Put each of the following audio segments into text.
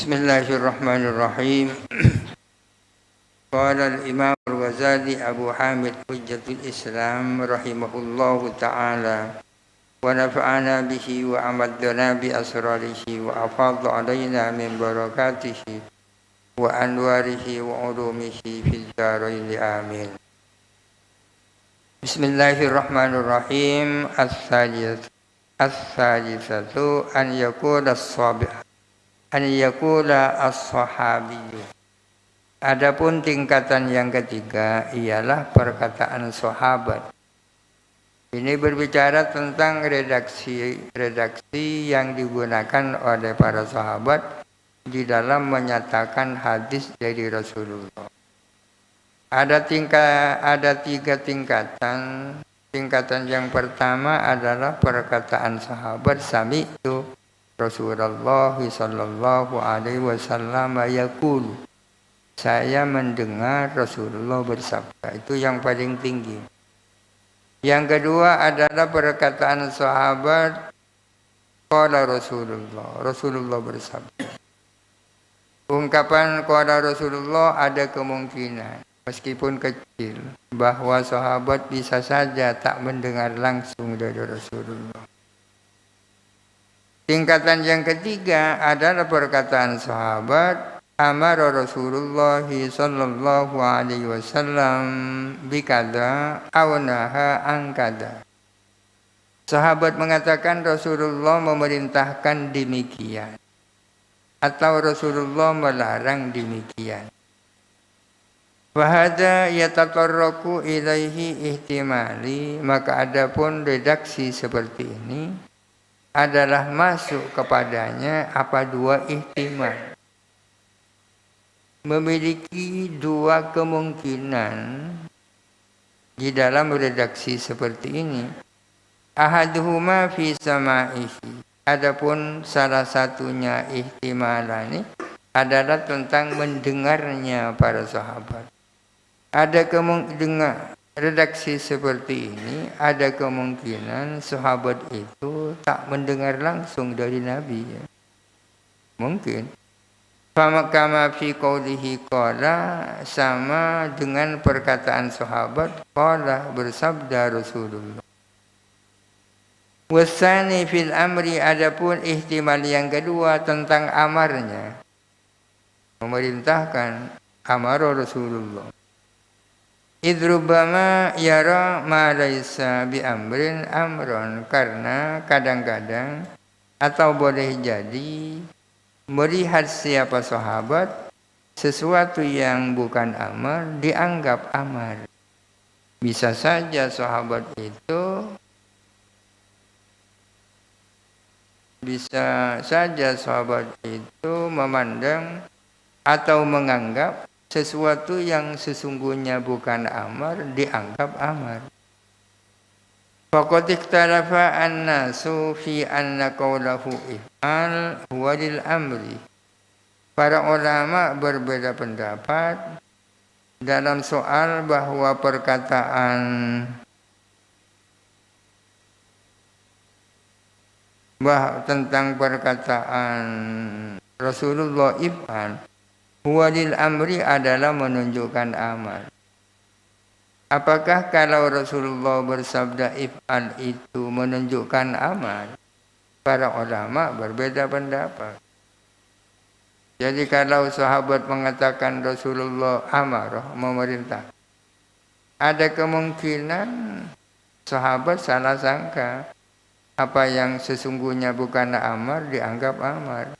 Bismillahirrahmanirrahim. Qala al-Imam al-Ghazali Abu Hamid Hujjatul Islam rahimahullahu ta'ala wa nafa'ana bihi wa amaddana bi asrarihi wa afadha alaina min barakatihi wa anwarihi wa ulumihi fid dharain amin. Bismillahirrahmanirrahim. As-salisatu an yakula as-sahabiyyu. Adapun tingkatan yang ketiga ialah perkataan sahabat. Ini berbicara tentang redaksi yang digunakan oleh para sahabat di dalam menyatakan hadis dari Rasulullah. Ada tiga tingkatan. Tingkatan yang pertama adalah perkataan sahabat sami'tu Rasulullah sallallahu alaihi wasallam yaqul. Saya mendengar Rasulullah bersabda. Itu yang paling tinggi. Yang kedua adalah perkataan sahabat qala Rasulullah. Rasulullah bersabda. Ungkapan qala Rasulullah ada kemungkinan, meskipun kecil, bahwa sahabat bisa saja tak mendengar langsung dari Rasulullah. Tingkatan yang ketiga adalah perkataan sahabat amara Rasulullah sallallahu alaihi wasallam bikada aw naha an kada. Sahabat mengatakan Rasulullah memerintahkan demikian atau Rasulullah melarang demikian. Wahada yatatarraku ilaihi ihtimali. Maka adapun redaksi seperti ini adalah masuk kepadanya apa dua ihtimal, memiliki dua kemungkinan di dalam redaksi seperti ini. Ahaduhuma fi sama'ihi. Adapun salah satunya ihtimalani adalah tentang mendengarnya para sahabat. Ada kemungkinan redaksi seperti ini, ada kemungkinan sahabat itu tak mendengar langsung dari Nabi. Mungkin. Kama fi qawlihi qala, sama dengan perkataan sahabat qala, bersabda Rasulullah. Wasani fil amri. Adapun ihtimal yang kedua tentang amarnya, memerintahkan amara Rasulullah. Idrubama yara ma laisa bi amrin amron. Karena kadang-kadang atau boleh jadi melihat siapa sahabat sesuatu yang bukan amar dianggap amar. Bisa saja sahabat itu memandang atau menganggap sesuatu yang sesungguhnya bukan amar dianggap amar. Faqad ikhtalafa an-nasu fi anna qawlahu if'al huwa lil amri. Para ulama berbeda pendapat dalam soal bahwa tentang perkataan Rasulullah if'al huwa lil amri adalah menunjukkan amar. Apakah kalau Rasulullah bersabda if'al itu menunjukkan amar? Para ulama berbeda pendapat. Jadi kalau sahabat mengatakan Rasulullah amarah, memerintah, ada kemungkinan sahabat salah sangka, apa yang sesungguhnya bukan amar dianggap amar.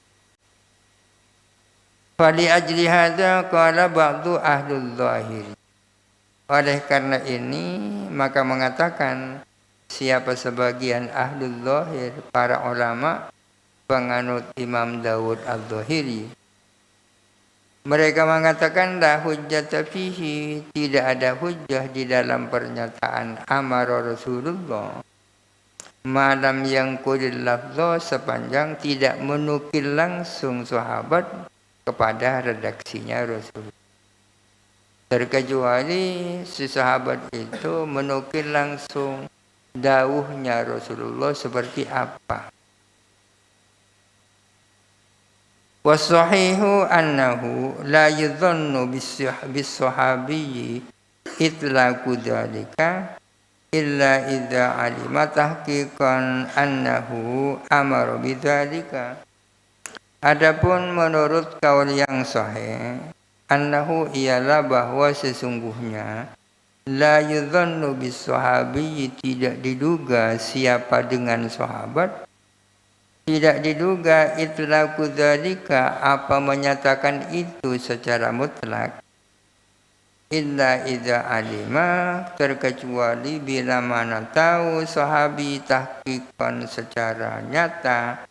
Fali ajli hadza qala ba'du ahlul zahir. Oleh karena ini maka mengatakan siapa sebagian ahlul zahir, para ulama penganut Imam Daud al-Zahiri. Mereka mengatakan la hujjata fihi, tidak ada hujjah di dalam pernyataan amara Rasulullah. Malam yang qulil lafza, sepanjang tidak menukil langsung sahabat kepada redaksinya Rasul. Terkecuali si sahabat itu menukil langsung dawuhnya Rasulullah seperti apa. Wasahihu annahu la yudhannu bis-sahabiyyi itlaqu dzalika illa idza alima tahqiqan annahu amara bidzalika. Adapun menurut kaul yang sahih, annahu ialah bahwa sesungguhnya la yudhannu bis-sahabiyyi tidak diduga siapa dengan sahabat, tidak diduga itlaqu dzalika apa menyatakan itu secara mutlak, illa idza alima terkecuali bila mana tahu sahabi tahqiqan secara nyata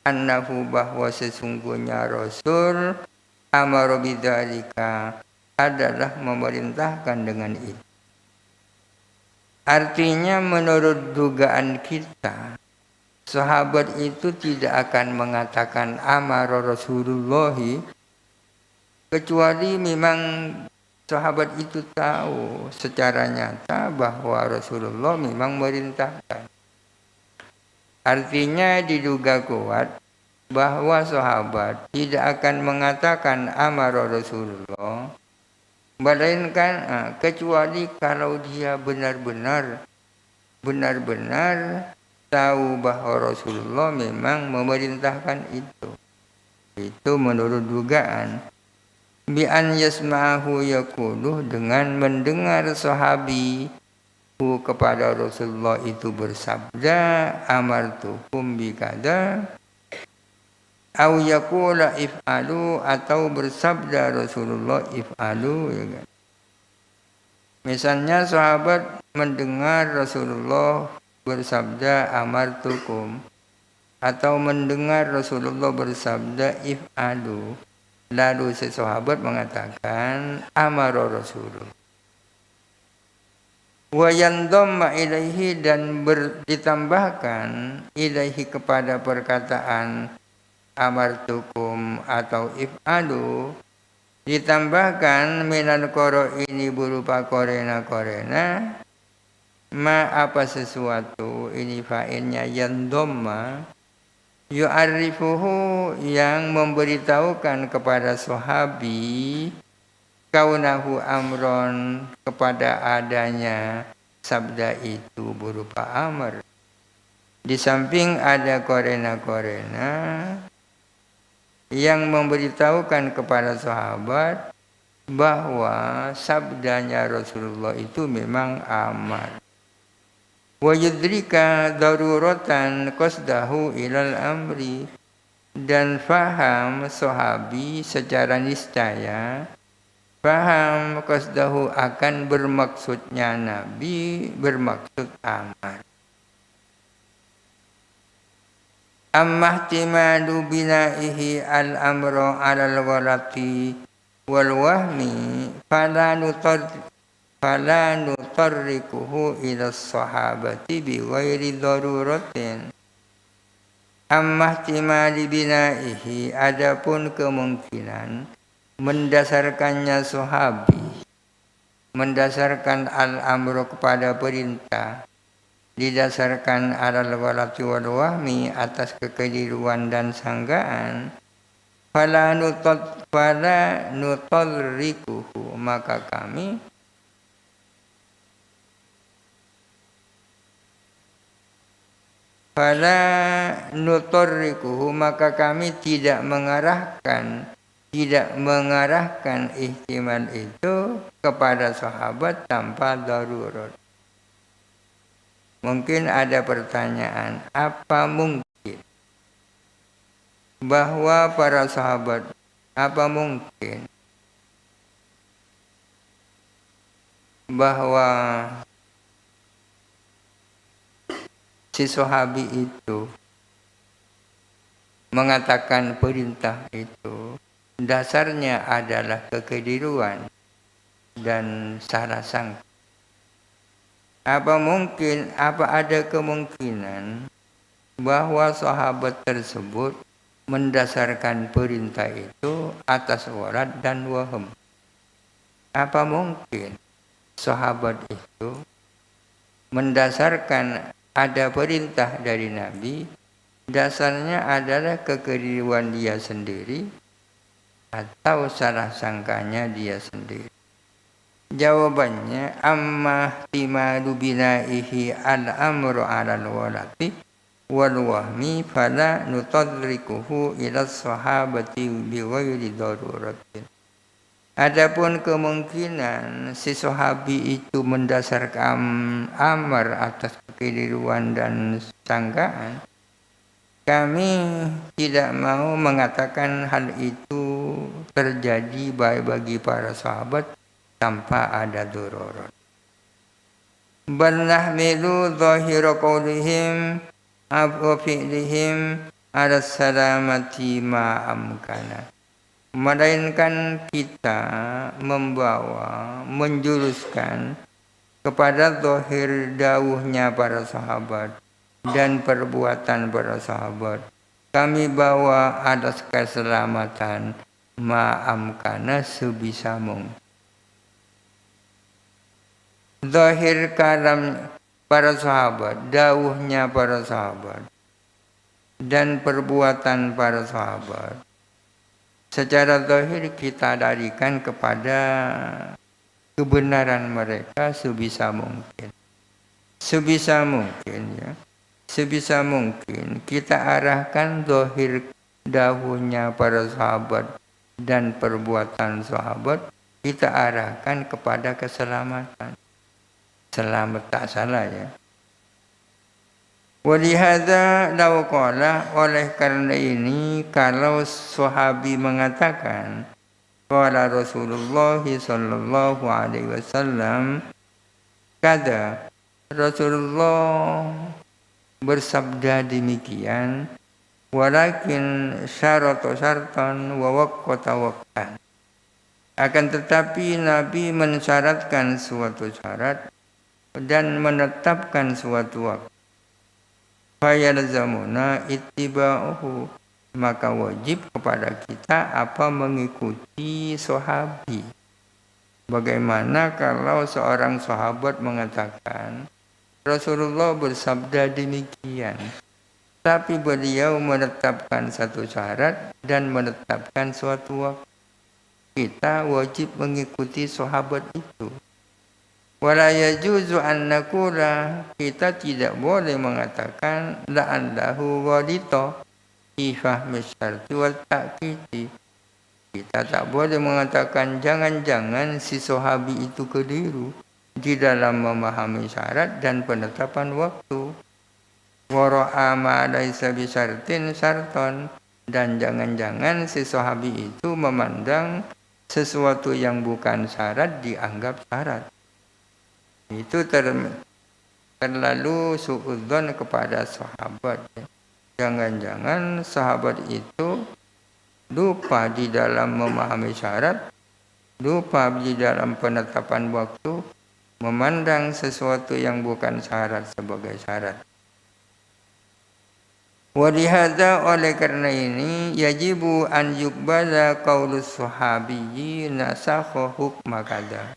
annahu bahwa sesungguhnya Rasul amara bidzalika adalah memerintahkan dengan itu. Artinya menurut dugaan kita, sahabat itu tidak akan mengatakan amara Rasulullah kecuali memang sahabat itu tahu secara nyata bahwa Rasulullah memang merintahkan. Artinya diduga kuat bahwa sahabat tidak akan mengatakan amara Rasulullah, melainkan kecuali kalau dia benar-benar tahu bahwa Rasulullah memang memerintahkan itu. Itu menurut dugaan. Bi an yasma'ahu yaqulu, dengan mendengar sahabi kepada Rasulullah itu bersabda amartukum bi kada, au yaqula if'alu, atau bersabda Rasulullah if'alu, ya kan? Misalnya sahabat mendengar Rasulullah bersabda amartukum, atau mendengar Rasulullah bersabda if'alu, lalu si sahabat mengatakan amara Rasulullah. Wa yandamma ilaihi, dan ditambahkan ilaihi kepada perkataan amartukum atau if'alu, ditambahkan minal qoro ini berupa korena ma apa sesuatu, ini fa'ilnya yandamma, yu'arifuhu yang memberitahukan kepada sahabi kaunahu amron, kepada adanya sabda itu berupa amr. Di samping ada korena yang memberitahukan kepada sahabat bahwa sabdanya Rasulullah itu memang amar. Wa yudrika daruratan qasdahu ilal amri, dan faham sahabi secara niscaya, faham qasdahu akan bermaksudnya Nabi, bermaksud amar. Amma ihtimalu binaihi al-amru alal ghalati wal wahmi fala nutarrikuhu ila sahabati bi ghairi daruratin. Amma ihtimali binaihi, adapun kemungkinan mendasarkannya sahabi, mendasarkan al-amru kepada perintah, didasarkan alal ghalati wal wahmi, atas kekeliruan dan sanggaan, fala nutarrikuhu, maka kami tidak mengarahkan ihtimal itu kepada sahabat tanpa darurat. Mungkin ada pertanyaan, apa mungkin bahwa para sahabat, apa mungkin bahwa si sahabi itu mengatakan perintah itu dasarnya adalah kekeliruan dan salah sangka? Apa ada kemungkinan bahwa sahabat tersebut mendasarkan perintah itu atas warat dan waham? Apa mungkin sahabat itu mendasarkan ada perintah dari Nabi dasarnya adalah kekeliruan dia sendiri atau salah sangkanya dia sendiri. Jawabannya amma timadu binaihi al-amru 'alal walati wal wahmi fala nutadrikuhu ila sahabati bi ghairi daruratin. Adapun kemungkinan si sahabi itu mendasarkan amar atas kekeliruan dan sangkaan, kami tidak mau mengatakan hal itu terjadi baik bagi para sahabat tanpa ada darurat. Bal nahmilu zahira qawlihim wa fi'lihim ala salamati ma amkana. Melainkan kita menjuruskan kepada zahir dawuhnya para sahabat dan perbuatan para sahabat. Kami bawa atas keselamatan ma'amkana sebisa mungkin. Zahir kalam para sahabat, dawuhnya para sahabat, dan perbuatan para sahabat secara zahir kita darikan kepada kebenaran mereka sebisa mungkin. Sebisa mungkin ya. Sebisa mungkin kita arahkan zahir dawuhnya para sahabat dan perbuatan sahabat, kita arahkan kepada keselamatan. Selamat tak salah ya. Walihada law qala, oleh karena ini kalau sahabi mengatakan qala Rasulullah sallallahu alaihi wasallam, kada Rasulullah bersabda demikian, walakin syarata syartan wa waqata waqtan, akan tetapi Nabi mensyaratkan suatu syarat dan menetapkan suatu waktu. Fayalzamuna ittiba'uhu, maka wajib kepada kita apa mengikuti sahabi. Bagaimana kalau seorang sahabat mengatakan Rasulullah bersabda demikian, tapi beliau menetapkan satu syarat dan menetapkan suatu waktu, kita wajib mengikuti sahabat itu. Wala yajuzu an naqula, kita tidak boleh mengatakan la'allahu ghalita fi fahmi syarti wal ta'kidi. Kita tak boleh mengatakan jangan-jangan si sahabi itu keliru di dalam memahami syarat dan penetapan waktu. Wa ra'a ma laysa bi syartin syarton, dan jangan-jangan si sahabi itu memandang sesuatu yang bukan syarat dianggap syarat. Itu terlalu suudzon kepada sahabat. Jangan-jangan sahabat itu lupa di dalam memahami syarat, lupa di dalam penetapan waktu, memandang sesuatu yang bukan syarat sebagai syarat. Walihada, oleh karena ini, yajibu an yuqbala qaulus sahabiyyi nasakha hukma kada.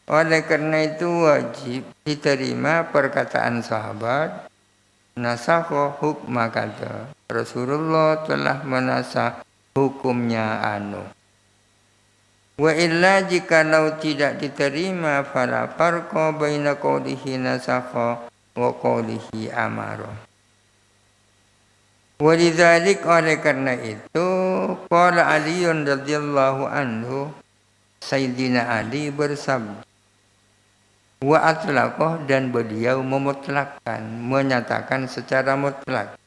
Oleh karena itu wajib diterima perkataan sahabat, nasakha hukma kada. Rasulullah telah menasakh hukumnya anu. Wa illa jikalau tidak diterima, fala farqa baina qaulihi nasakha wa qaulihi amara. Walidzalik, oleh karena itu, qala Ali radhiyallahu anhu, Sayyidina Ali bersabda, wa atlaqah, dan beliau memutlakkan, menyatakan secara mutlak.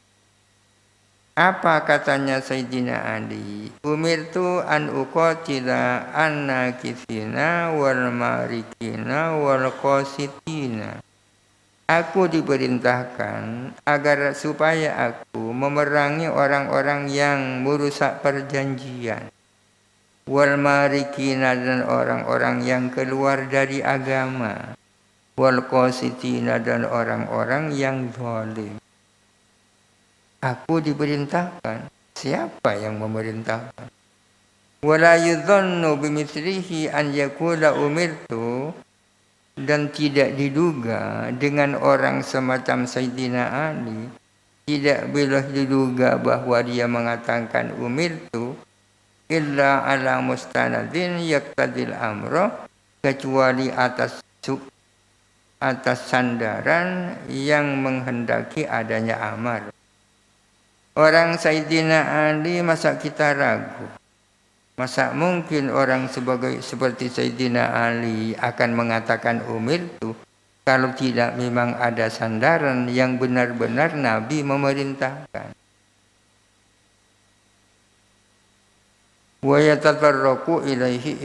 Apa katanya Sayyidina Ali? Umirtu an uqatila an-nakithina wal marikina wal qasitina. Aku diperintahkan agar supaya aku memerangi orang-orang yang merusak perjanjian, wal marikina, dan orang-orang yang keluar dari agama, wal qasitina, dan orang-orang yang zalim. Aku diperintahkan. Siapa yang memerintahkan? Wala yudhannu bimithlihi an yaqula umirtu, dan tidak diduga dengan orang semacam Sayyidina Ali tidak boleh diduga bahwa dia mengatakan umirtu illa ala mustanadin yaqtadil amro, kecuali atas sandaran yang menghendaki adanya amar. Orang Sayyidina Ali masa kita ragu? Masa mungkin orang seperti Sayyidina Ali akan mengatakan umirtu kalau tidak memang ada sandaran yang benar-benar Nabi memerintahkan. Wa yatatarraqu ilaihi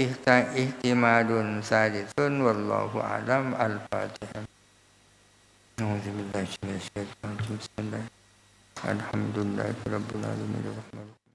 ihtimalun sadisun wallahu alam. Al-Fatihah. Alhamdulillahirabbil alamin.